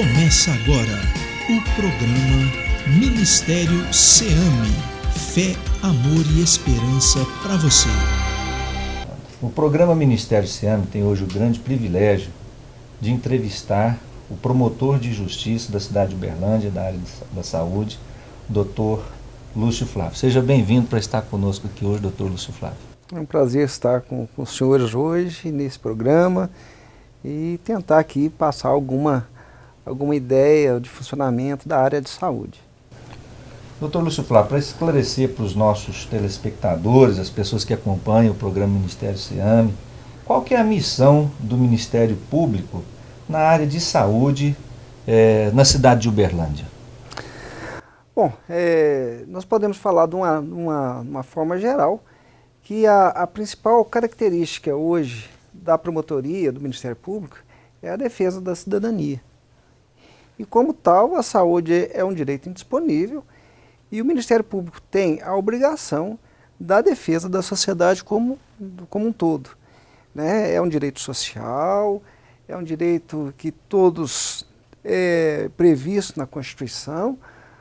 Começa agora o programa Ministério SEAMI, Fé, Amor e Esperança para você. O programa Ministério SEAMI tem hoje o grande privilégio de entrevistar o promotor de justiça da cidade de Uberlândia, da área da saúde, Dr. Lúcio Flávio. Seja bem-vindo para estar conosco aqui hoje, Dr. Lúcio Flávio. É um prazer estar com os senhores hoje nesse programa e tentar aqui passar alguma ideia de funcionamento da área de saúde. Dr. Lúcio Flávio, para esclarecer para os nossos telespectadores, as pessoas que acompanham o programa Ministério SEAMI, qual que é a missão do Ministério Público na área de saúde na cidade de Uberlândia? Bom, nós podemos falar de uma forma geral que a principal característica hoje da promotoria do Ministério Público é a defesa da cidadania. E como tal, a saúde é um direito indisponível e o Ministério Público tem a obrigação da defesa da sociedade como um todo, né? É um direito social, é um direito que todos é previsto na Constituição,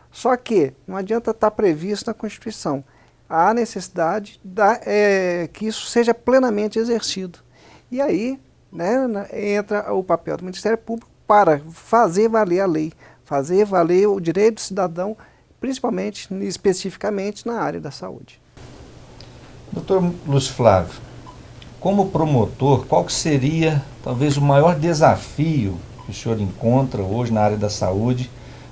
só que não adianta estar previsto na Constituição. Há necessidade que isso seja plenamente exercido. E aí, né, entra o papel do Ministério Público para fazer valer a lei, fazer valer o direito do cidadão, principalmente, especificamente na área da saúde. Dr. Lúcio Flávio, como promotor, qual que seria talvez o maior desafio que o senhor encontra hoje na área da saúde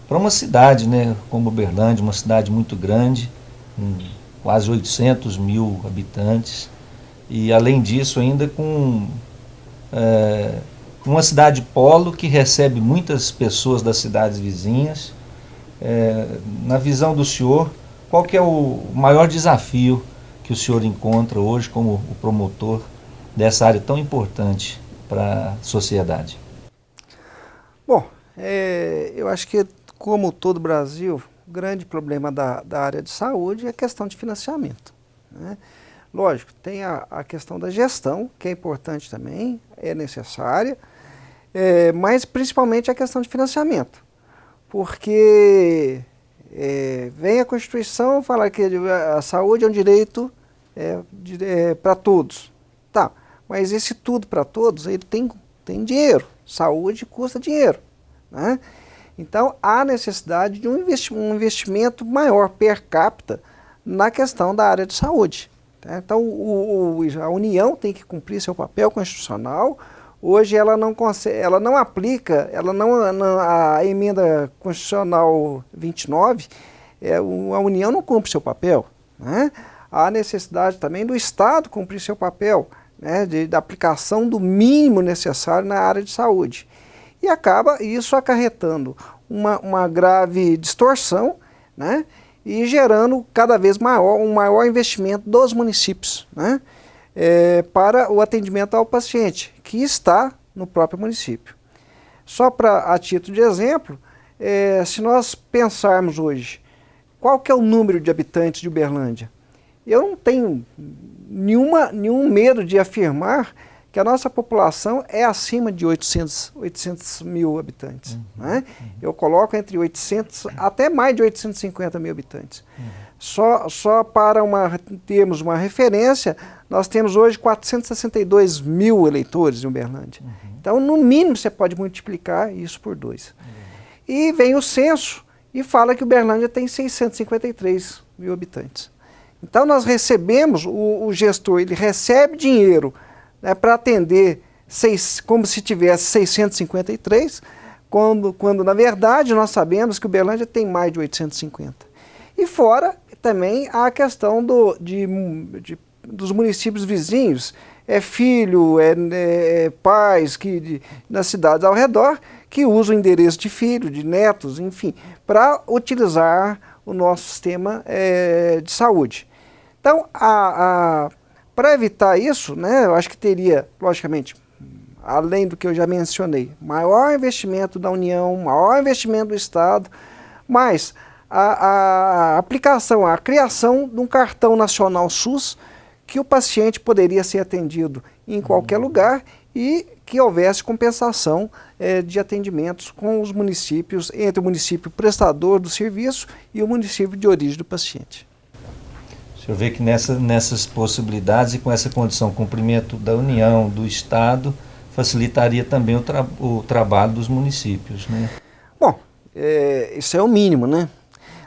para uma cidade, né, como Uberlândia, uma cidade muito grande, com quase 800 mil habitantes, e além disso ainda com uma cidade polo que recebe muitas pessoas das cidades vizinhas. Na visão do senhor, qual que é o maior desafio que o senhor encontra hoje como o promotor dessa área tão importante para a sociedade? Bom, eu acho que, como todo o Brasil, o grande problema da área de saúde é a questão de financiamento, né? Lógico, tem a questão da gestão, que é importante também, é necessária, mas principalmente a questão de financiamento, porque vem a Constituição falar que a saúde é um direito para todos. Tá, mas esse tudo para todos, ele tem dinheiro, saúde custa dinheiro, né? Então, há necessidade de um investimento maior per capita na questão da área de saúde. Tá? Então, a União tem que cumprir seu papel constitucional. Hoje, ela não aplica, a emenda constitucional 29, a União não cumpre seu papel, né? Há necessidade também do Estado cumprir seu papel, né, da aplicação do mínimo necessário na área de saúde. E acaba isso acarretando uma grave distorção, né, e gerando cada vez um maior investimento dos municípios, né, para o atendimento ao paciente, que está no próprio município. Só a título de exemplo, se nós pensarmos hoje, qual que é o número de habitantes de Uberlândia? Eu não tenho nenhum medo de afirmar que a nossa população é acima de 800 mil habitantes. Né? Eu coloco entre 800 até mais de 850 mil habitantes. Só para termos uma referência, nós temos hoje 462 mil eleitores em Uberlândia. Então, no mínimo, você pode multiplicar isso por 2. E vem o censo e fala que Uberlândia tem 653 mil habitantes. Então, nós recebemos, o gestor ele recebe dinheiro, né, para atender como se tivesse 653, quando na verdade nós sabemos que Uberlândia tem mais de 850. E fora também a questão dos municípios vizinhos, pais nas cidades ao redor que usam o endereço de filho, de netos, enfim, para utilizar o nosso sistema de saúde. Então, para evitar isso, né, eu acho que teria, logicamente, além do que eu já mencionei, maior investimento da União, maior investimento do Estado, mas a aplicação, a criação de um cartão nacional SUS, que o paciente poderia ser atendido em qualquer lugar e que houvesse compensação de atendimentos com os municípios, entre o município prestador do serviço e o município de origem do paciente. O senhor vê que nessas possibilidades e com essa condição, cumprimento da União, do Estado, facilitaria também o trabalho dos municípios, né? Bom, isso é o mínimo, né?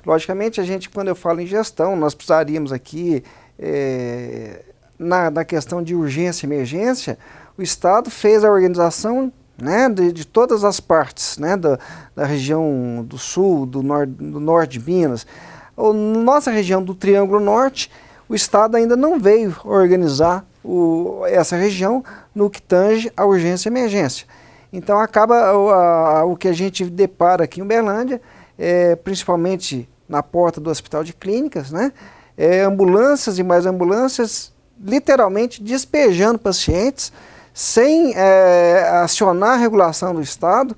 Logicamente, quando eu falo em gestão, nós precisaríamos aqui, na questão de urgência e emergência, o Estado fez a organização, né, de todas as partes, né, da região do sul, do norte de Minas. Nossa região do Triângulo Norte, o Estado ainda não veio organizar essa região no que tange a urgência e emergência. Então acaba o que a gente depara aqui em Uberlândia, principalmente na porta do Hospital de Clínicas, né, ambulâncias e mais ambulâncias literalmente despejando pacientes sem acionar a regulação do Estado,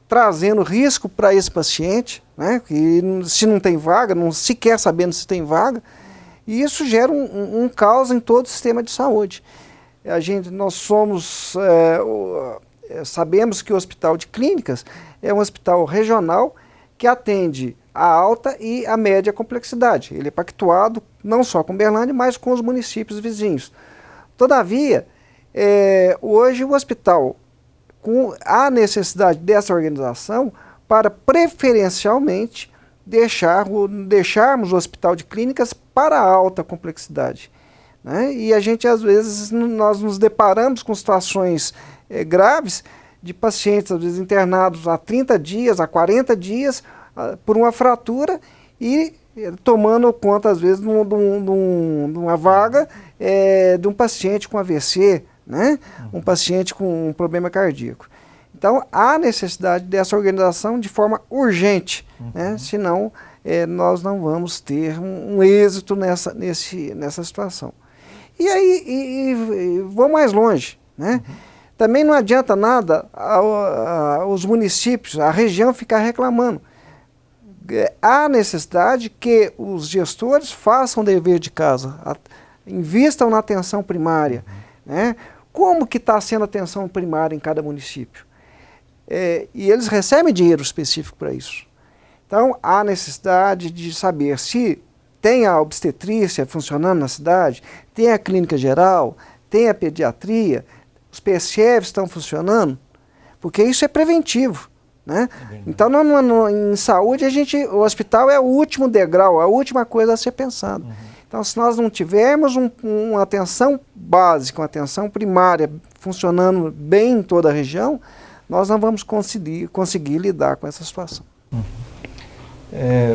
trazendo risco para esse paciente, né, que se não tem vaga, não sequer sabendo se tem vaga, e isso gera um caos em todo o sistema de saúde. Nós sabemos que o Hospital de Clínicas é um hospital regional que atende a alta e a média complexidade. Ele é pactuado não só com Uberlândia, mas com os municípios vizinhos. Todavia, hoje o hospital, há necessidade dessa organização para preferencialmente deixarmos o Hospital de Clínicas para a alta complexidade, né? E às vezes, nós nos deparamos com situações graves de pacientes, às vezes internados há 30 dias, há 40 dias, por uma fratura e tomando conta, às vezes, de uma vaga de um paciente com AVC, né? Um paciente com um problema cardíaco. Então, há necessidade dessa organização de forma urgente, né? Senão nós não vamos ter um êxito nessa situação. E aí, vou mais longe, né? Também não adianta nada os municípios, a região ficar reclamando. Há necessidade que os gestores façam o dever de casa, invistam na atenção primária, né? Como que está sendo a atenção primária em cada município? E eles recebem dinheiro específico para isso. Então, há necessidade de saber se tem a obstetrícia funcionando na cidade, tem a clínica geral, tem a pediatria, os PSFs estão funcionando, porque isso é preventivo, né? Então, em saúde, o hospital é o último degrau, a última coisa a ser pensada. Então, se nós não tivermos uma atenção básica, uma atenção primária funcionando bem em toda a região, nós não vamos conseguir lidar com essa situação.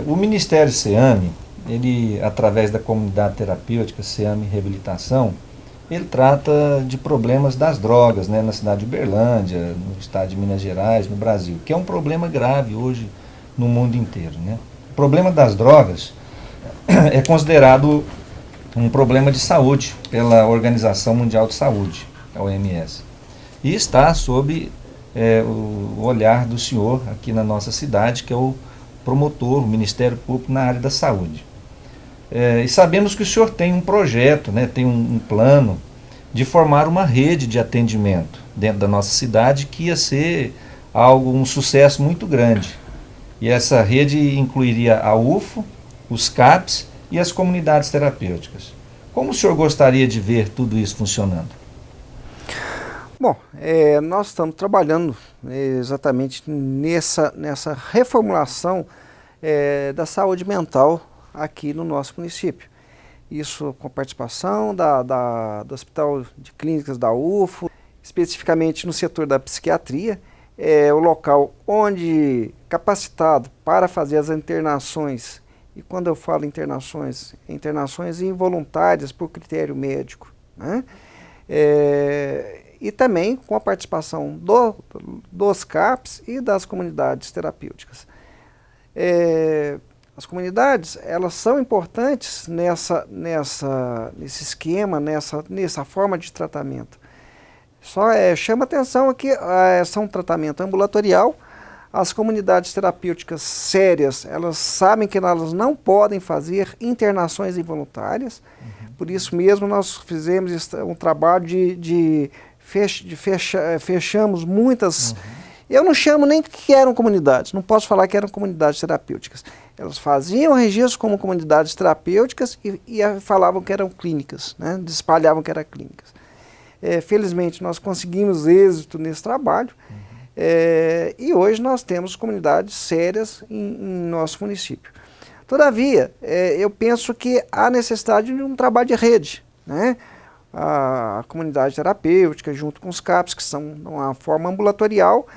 O Ministério SEAMI, ele, através da comunidade terapêutica SEAMI Reabilitação, ele trata de problemas das drogas, né, na cidade de Uberlândia, no estado de Minas Gerais, no Brasil, que é um problema grave hoje no mundo inteiro, né? O problema das drogas é considerado um problema de saúde pela Organização Mundial de Saúde, a OMS, e está sob o olhar do senhor aqui na nossa cidade, que é o promotor, o Ministério Público na área da saúde. E sabemos que o senhor tem um projeto, né, tem um plano de formar uma rede de atendimento dentro da nossa cidade que ia ser um sucesso muito grande. E essa rede incluiria a UFO, os CAPs e as comunidades terapêuticas. Como o senhor gostaria de ver tudo isso funcionando? Bom, nós estamos trabalhando exatamente nessa reformulação da saúde mental aqui no nosso município. Isso com a participação do Hospital de Clínicas da UFO, especificamente no setor da psiquiatria, o local onde capacitado para fazer as internações, e quando eu falo internações involuntárias por critério médico, né? E também com a participação dos CAPs e das comunidades terapêuticas. As comunidades, elas são importantes nesse esquema, nessa forma de tratamento. Só chama atenção que são um tratamento ambulatorial. As comunidades terapêuticas sérias, elas sabem que elas não podem fazer internações involuntárias. Por isso mesmo nós fizemos um trabalho de fechamos muitas... Eu não chamo nem que eram comunidades, não posso falar que eram comunidades terapêuticas. Elas faziam registro como comunidades terapêuticas e falavam que eram clínicas, né? Espalhavam que eram clínicas. Felizmente nós conseguimos êxito nesse trabalho e hoje nós temos comunidades sérias em nosso município. Todavia, eu penso que há necessidade de um trabalho de rede, né? A comunidade terapêutica junto com os CAPs, que são uma forma ambulatorial,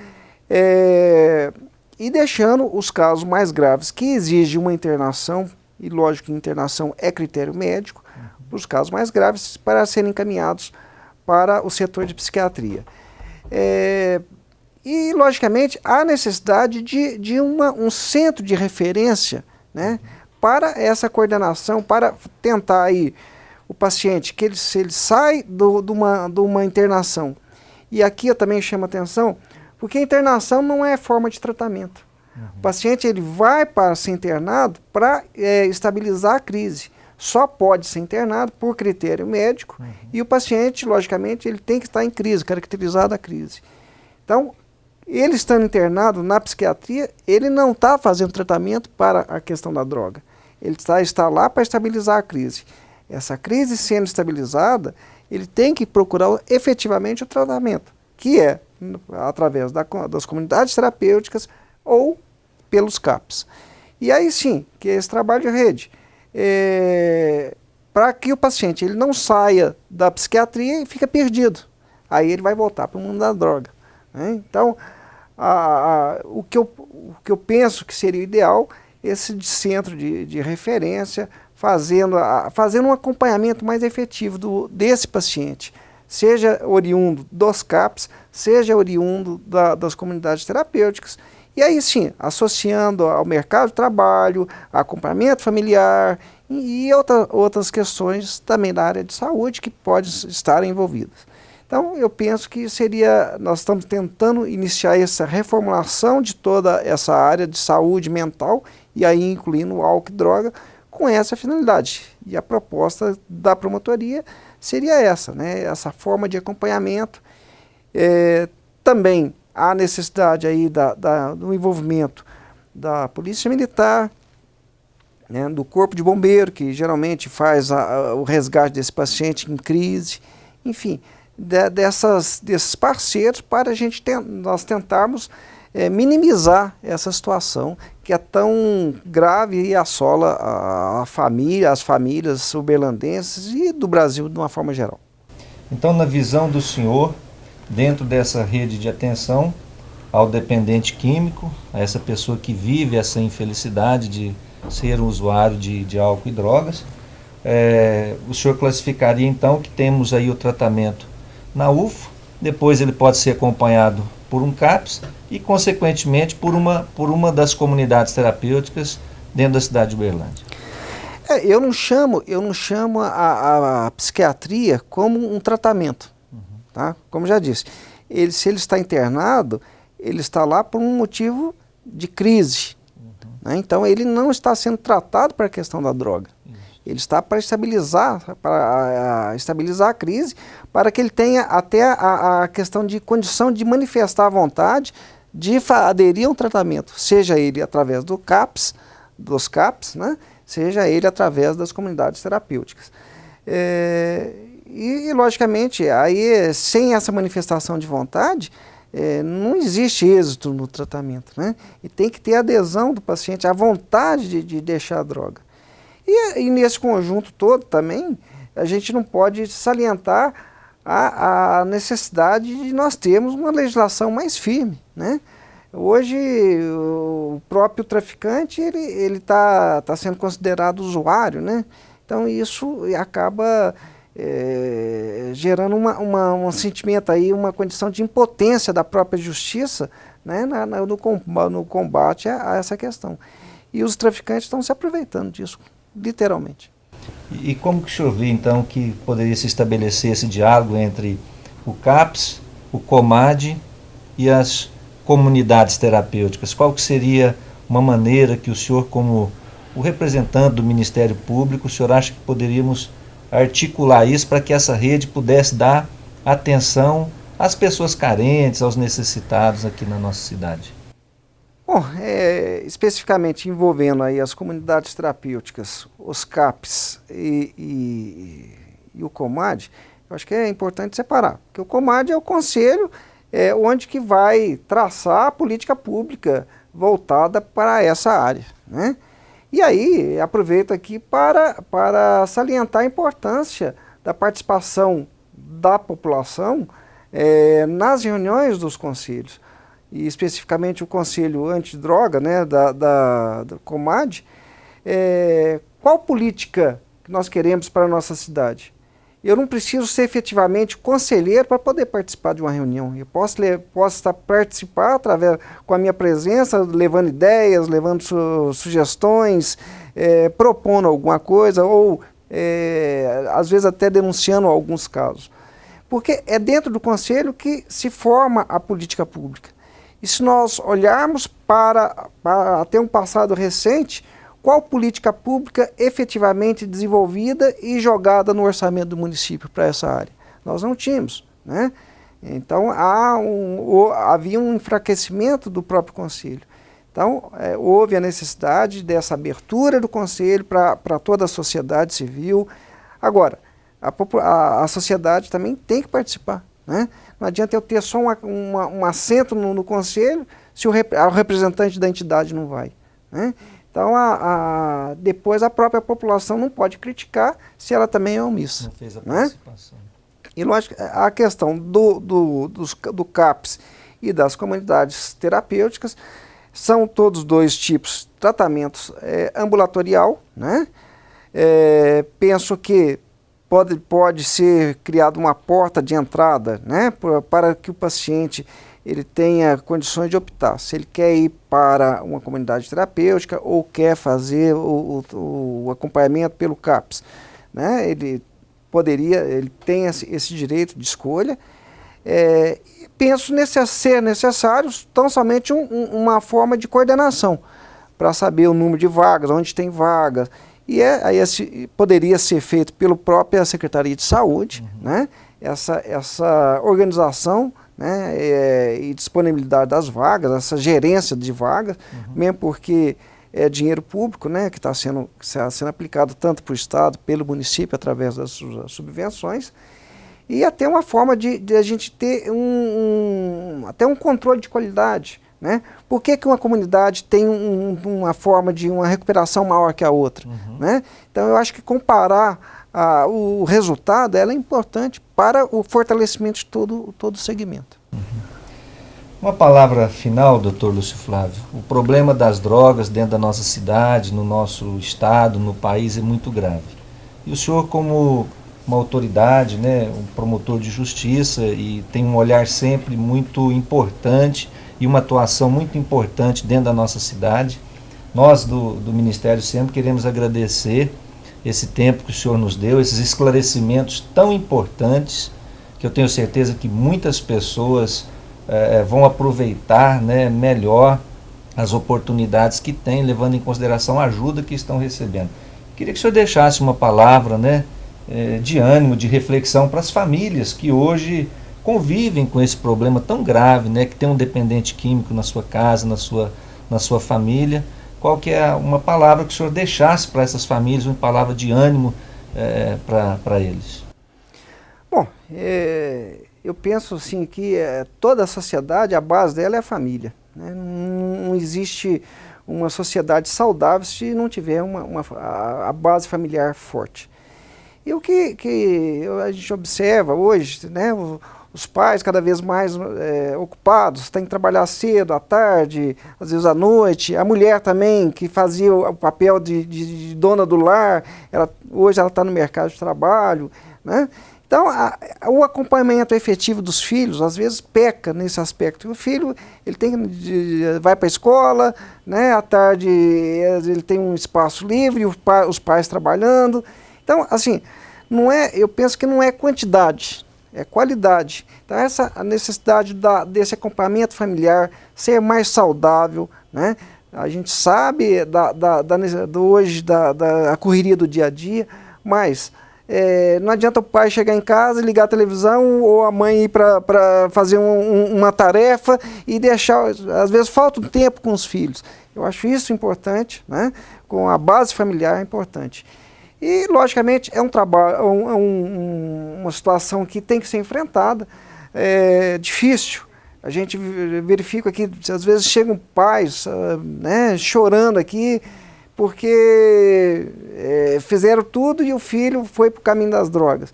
e deixando os casos mais graves que exigem uma internação, e lógico que internação é critério médico, os casos mais graves para serem encaminhados para o setor de psiquiatria. E logicamente há necessidade de um centro de referência, né, para essa coordenação, para tentar aí o paciente, que se ele sai de uma internação, e aqui eu também chamo a atenção, porque a internação não é forma de tratamento. O paciente ele vai para ser internado para estabilizar a crise. Só pode ser internado por critério médico e o paciente, logicamente, ele tem que estar em crise, caracterizada a crise. Então, ele estando internado na psiquiatria, ele não está fazendo tratamento para a questão da droga. Ele está lá para estabilizar a crise. Essa crise sendo estabilizada, ele tem que procurar efetivamente o tratamento, que é através das comunidades terapêuticas ou pelos CAPs. E aí sim, que é esse trabalho de rede, para que o paciente ele não saia da psiquiatria e fica perdido. Aí ele vai voltar para o mundo da droga, né? Então, o que eu penso que seria ideal, esse centro de referência, fazendo um acompanhamento mais efetivo desse paciente, seja oriundo dos CAPs, seja oriundo das comunidades terapêuticas, e aí sim, associando ao mercado de trabalho, acompanhamento familiar e outras questões também da área de saúde que podem estar envolvidas. Então, eu penso que nós estamos tentando iniciar essa reformulação de toda essa área de saúde mental, e aí incluindo o álcool e droga, com essa finalidade. E a proposta da promotoria seria essa, né? Essa forma de acompanhamento. Também há necessidade aí do envolvimento da Polícia Militar, né? Do Corpo de Bombeiro, que geralmente faz o resgate desse paciente em crise, enfim, desses parceiros para nós tentarmos minimizar essa situação que é tão grave e assola as famílias uberlandenses e do Brasil de uma forma geral. Então, na visão do senhor, dentro dessa rede de atenção ao dependente químico, a essa pessoa que vive essa infelicidade de ser um usuário de álcool e drogas, o senhor classificaria então que temos aí o tratamento na UFO, depois ele pode ser acompanhado por um CAPS e, consequentemente, por uma das comunidades terapêuticas dentro da cidade de Uberlândia. Eu não chamo a psiquiatria como um tratamento, tá? Como já disse, se ele está internado, ele está lá por um motivo de crise, né? Então ele não está sendo tratado para a questão da droga. Ele está para estabilizar a crise, para que ele tenha até a questão de condição de manifestar a vontade de aderir a um tratamento, seja ele através dos CAPs, né? Seja ele através das comunidades terapêuticas. E logicamente, aí, sem essa manifestação de vontade, não existe êxito no tratamento, né? E tem que ter adesão do paciente, a vontade de deixar a droga. E nesse conjunto todo também, a gente não pode salientar a necessidade de nós termos uma legislação mais firme, né? Hoje, o próprio traficante, ele tá sendo considerado usuário, né? Então, isso acaba gerando um sentimento aí, uma condição de impotência da própria justiça, né? no combate a essa questão. E os traficantes estão se aproveitando disso, literalmente. E como que o senhor vê, então, que poderia se estabelecer esse diálogo entre o CAPS, o COMAD e as comunidades terapêuticas? Qual que seria uma maneira que o senhor, como o representante do Ministério Público, o senhor acha que poderíamos articular isso para que essa rede pudesse dar atenção às pessoas carentes, aos necessitados aqui na nossa cidade? Bom, especificamente envolvendo aí as comunidades terapêuticas, os CAPs e o COMAD, eu acho que é importante separar, porque o COMAD é o conselho onde que vai traçar a política pública voltada para essa área, né? E aí, aproveito aqui para salientar a importância da participação da população nas reuniões dos conselhos, e especificamente o Conselho Antidroga, né, da COMAD. Qual política que nós queremos para a nossa cidade? Eu não preciso ser efetivamente conselheiro para poder participar de uma reunião. Eu posso participar com a minha presença, levando ideias, levando sugestões, propondo alguma coisa, ou às vezes até denunciando alguns casos. Porque é dentro do conselho que se forma a política pública. E se nós olharmos para até um passado recente, qual política pública efetivamente desenvolvida e jogada no orçamento do município para essa área? Nós não tínhamos, né? Então havia um enfraquecimento do próprio conselho. Então houve a necessidade dessa abertura do conselho para toda a sociedade civil. Agora, a sociedade também tem que participar, né? Não adianta eu ter só um assento no conselho se o representante da entidade não vai, né? Então, depois a própria população não pode criticar se ela também é omissa. Não fez a participação. Né? E, lógico, a questão do CAPS e das comunidades terapêuticas são todos dois tipos de tratamentos ambulatorial, né? Penso que pode ser criada uma porta de entrada, né, para que o paciente ele tenha condições de optar se ele quer ir para uma comunidade terapêutica ou quer fazer o acompanhamento pelo CAPS, né? Ele tem esse direito de escolha. Penso ser necessário tão somente uma forma de coordenação para saber o número de vagas, onde tem vagas. E aí poderia ser feito pela própria Secretaria de Saúde, né? Essa organização, né, e disponibilidade das vagas, essa gerência de vagas, mesmo porque é dinheiro público, né, que está sendo aplicado tanto para o Estado, pelo município, através das subvenções, e até uma forma de a gente ter até um controle de qualidade, né? Por que uma comunidade tem uma forma de uma recuperação maior que a outra? Né? Então, eu acho que comparar o resultado é importante para o fortalecimento de todo o segmento. Uma palavra final, doutor Lúcio Flávio. O problema das drogas dentro da nossa cidade, no nosso estado, no país, é muito grave. E o senhor, como uma autoridade, né, um promotor de justiça, e tem um olhar sempre muito importante e uma atuação muito importante dentro da nossa cidade, nós do Ministério sempre queremos agradecer esse tempo que o senhor nos deu, esses esclarecimentos tão importantes, que eu tenho certeza que muitas pessoas vão aproveitar, né, melhor as oportunidades que têm, levando em consideração a ajuda que estão recebendo. Queria que o senhor deixasse uma palavra, né, de ânimo, de reflexão para as famílias que hoje convivem com esse problema tão grave, né, que tem um dependente químico na sua casa, na sua família. Qual que é uma palavra que o senhor deixasse para essas famílias, uma palavra de ânimo para eles? Bom, eu penso assim que toda a sociedade, a base dela é a família, né? Não existe uma sociedade saudável se não tiver a base familiar forte. E o que a gente observa hoje, né, os pais cada vez mais ocupados, têm que trabalhar cedo, à tarde, às vezes à noite. A mulher também, que fazia o papel de dona do lar, hoje ela está no mercado de trabalho, né? Então, o acompanhamento efetivo dos filhos, às vezes, peca nesse aspecto. O filho vai para a escola, né, à tarde ele tem um espaço livre, os pais trabalhando. Então, assim, eu penso que não é quantidade, é qualidade. Então, a necessidade desse acompanhamento familiar ser mais saudável, né? A gente sabe hoje da correria do dia a dia, mas Não adianta o pai chegar em casa, ligar a televisão, ou a mãe ir para fazer uma tarefa e deixar, às vezes falta um tempo com os filhos. Eu acho isso importante, né? Com a base familiar é importante. E, logicamente, é um trabalho, uma situação que tem que ser enfrentada, difícil. A gente verifica aqui, às vezes chegam pais né, chorando aqui, porque fizeram tudo e o filho foi para o caminho das drogas.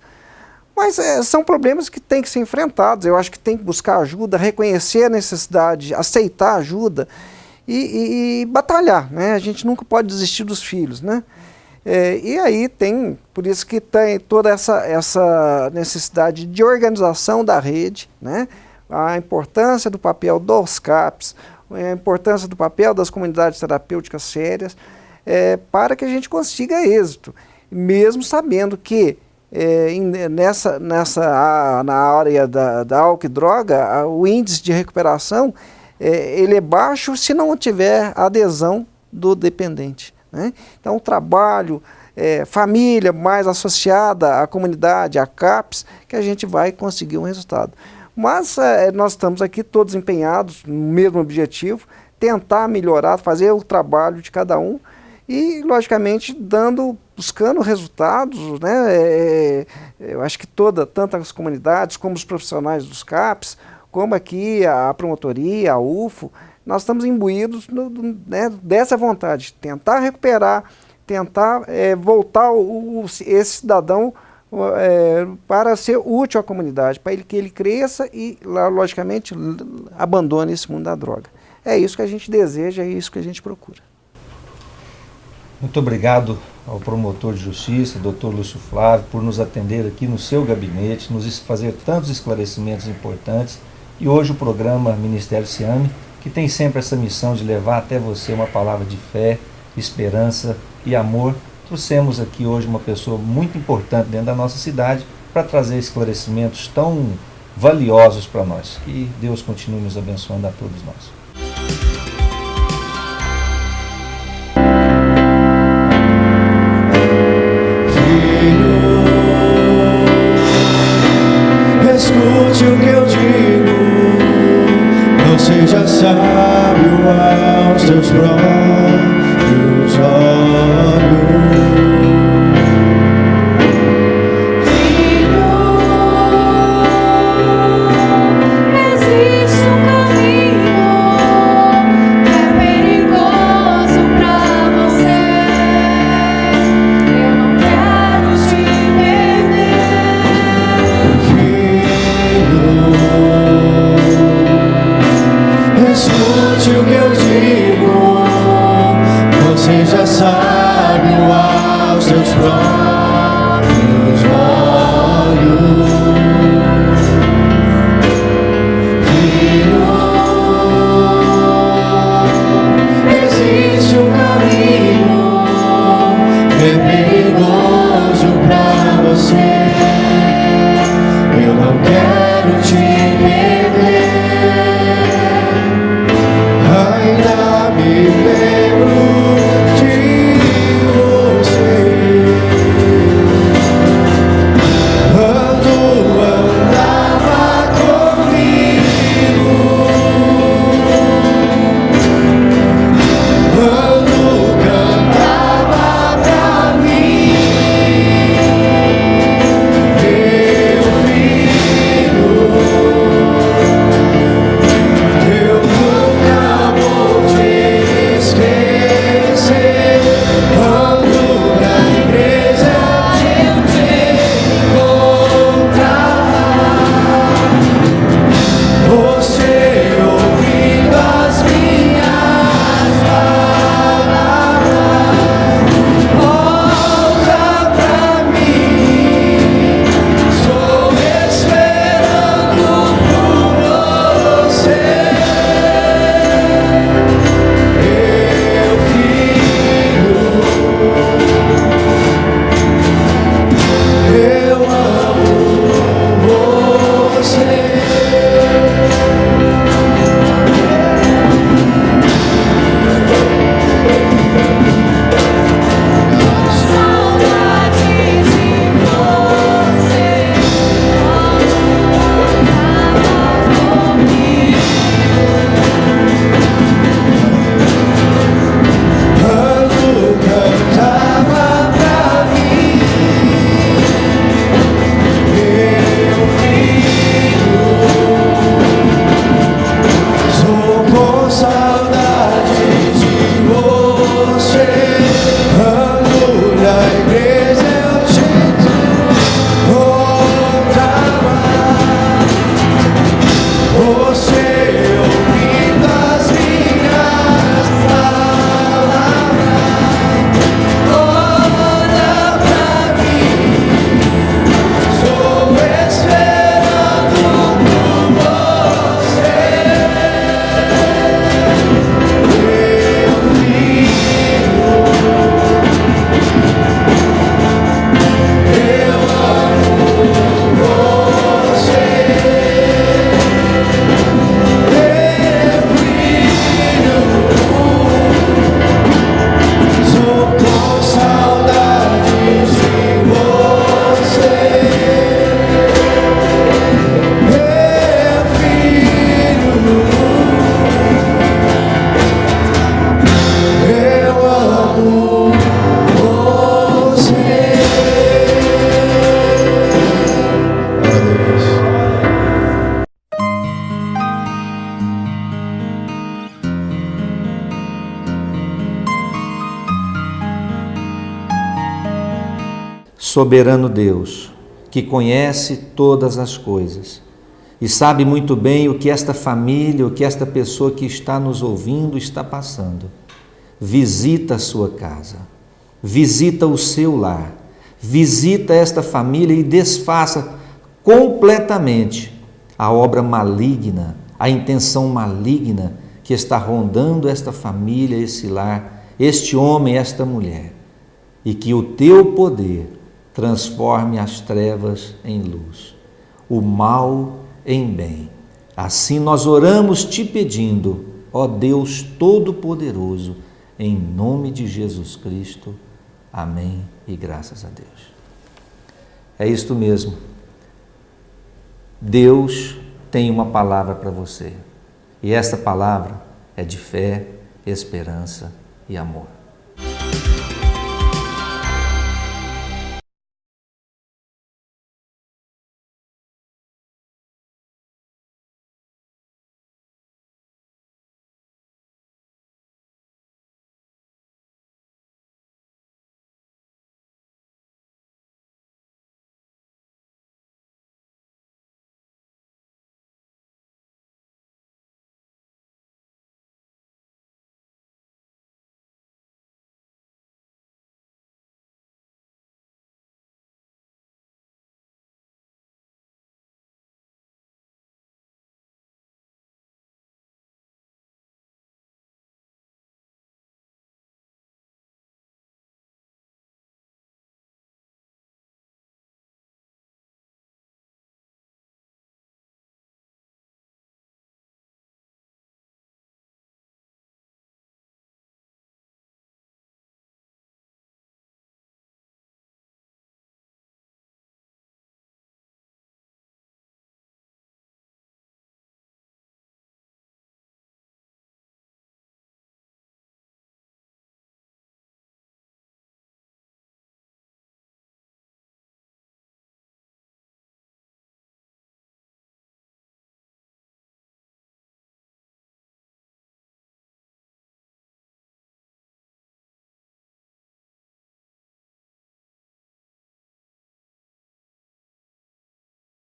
Mas são problemas que têm que ser enfrentados. Eu acho que tem que buscar ajuda, reconhecer a necessidade, aceitar ajuda e batalhar, né? A gente nunca pode desistir dos filhos, né? E aí por isso que tem toda essa necessidade de organização da rede, né? A importância do papel dos CAPs, a importância do papel das comunidades terapêuticas sérias, para que a gente consiga êxito, mesmo sabendo que na área da álcool e droga, o índice de recuperação ele é baixo se não tiver adesão do dependente, né? Então o trabalho, família mais associada à comunidade, à CAPS, que a gente vai conseguir um resultado. Mas nós estamos aqui todos empenhados no mesmo objetivo, tentar melhorar, fazer o trabalho de cada um, e, logicamente, buscando resultados, né? Eu acho que tanto as comunidades como os profissionais dos CAPs, como aqui a promotoria, a UFO, nós estamos imbuídos né, dessa vontade, tentar recuperar, tentar voltar esse cidadão para ser útil à comunidade, para que ele cresça e, logicamente, abandone esse mundo da droga. É isso que a gente deseja, é isso que a gente procura. Muito obrigado ao promotor de justiça, Dr. Lúcio Flávio, por nos atender aqui no seu gabinete, nos fazer tantos esclarecimentos importantes. E hoje o programa Ministério SEAMI, que tem sempre essa missão de levar até você uma palavra de fé, esperança e amor. Trouxemos aqui hoje uma pessoa muito importante dentro da nossa cidade para trazer esclarecimentos tão valiosos para nós. Que Deus continue nos abençoando a todos nós. Escute o que eu digo, não seja sábio aos teus próprios olhos. Filho, existe um caminho que é perigoso pra você. Eu não quero te perder. Escute o que eu digo, não seja sábio aos teus próprios olhos. Filho, existe um caminho que é perigoso pra você. Eu não quero te perder. Ainda me lembro de você quando andava comigo, quando cantava pra mim, meu filho. Soberano Deus, que conhece todas as coisas e sabe muito bem o que esta família, o que esta pessoa que está nos ouvindo está passando. Visita a sua casa, visita o seu lar, visita esta família e desfaça completamente a obra maligna, a intenção maligna que está rondando esta família, esse lar, este homem, esta mulher, e que o teu poder transforme as trevas em luz, o mal em bem. Assim nós oramos te pedindo, ó Deus Todo-Poderoso, em nome de Jesus Cristo. Amém e graças a Deus. É isto mesmo. Deus tem uma palavra para você. E esta palavra é de fé, esperança e amor.